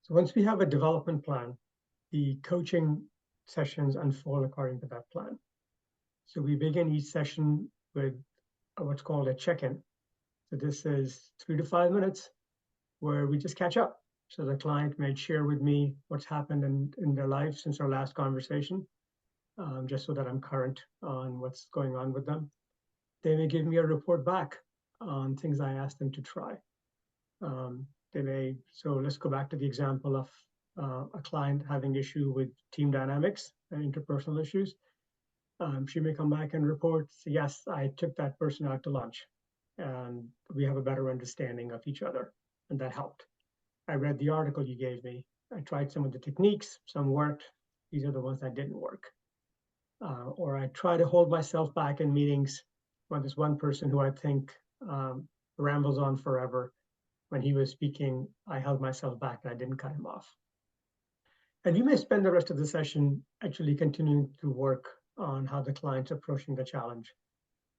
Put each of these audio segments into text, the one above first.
So once we have a development plan, the coaching sessions unfold according to that plan. So we begin each session with what's called a check-in. So this is 3 to 5 minutes where we just catch up. So the client may share with me what's happened in their life since our last conversation, just so that I'm current on what's going on with them. They may give me a report back on things I asked them to try. So let's go back to the example of a client having issue with team dynamics and interpersonal issues. She may come back and report, yes, I took that person out to lunch and we have a better understanding of each other, and that helped. I read the article you gave me. I tried some of the techniques, some worked. These are the ones that didn't work. Or I try to hold myself back in meetings when there's one person who I think rambles on forever. When he was speaking, I held myself back and I didn't cut him off. And you may spend the rest of the session actually continuing to work on how the client's approaching the challenge,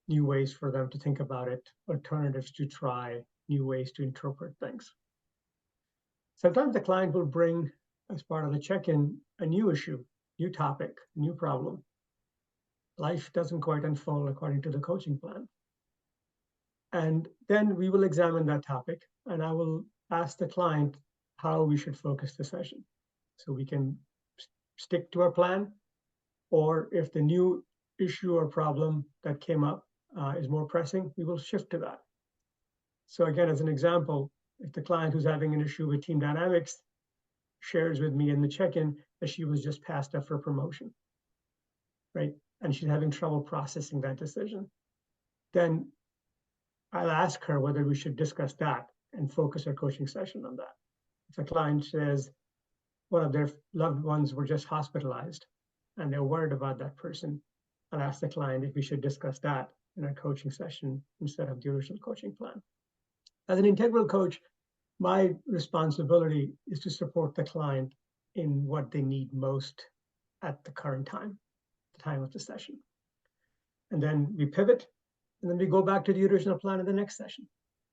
new ways for them to think about it, alternatives to try, new ways to interpret things. Sometimes the client will bring, as part of the check-in, a new issue, new topic, new problem. Life doesn't quite unfold according to the coaching plan. And then we will examine that topic, and I will ask the client how we should focus the session. So we can stick to our plan, or if the new issue or problem that came up is more pressing, we will shift to that. So again, as an example, if the client who's having an issue with team dynamics shares with me in the check-in that she was just passed up for promotion, right? And she's having trouble processing that decision, then I'll ask her whether we should discuss that and focus our coaching session on that. If a client says one of their loved ones were just hospitalized and they're worried about that person, I'll ask the client if we should discuss that in our coaching session instead of the original coaching plan. As an integral coach, my responsibility is to support the client in what they need most at the current time, the time of the session. And then we pivot, and then we go back to the original plan in the next session.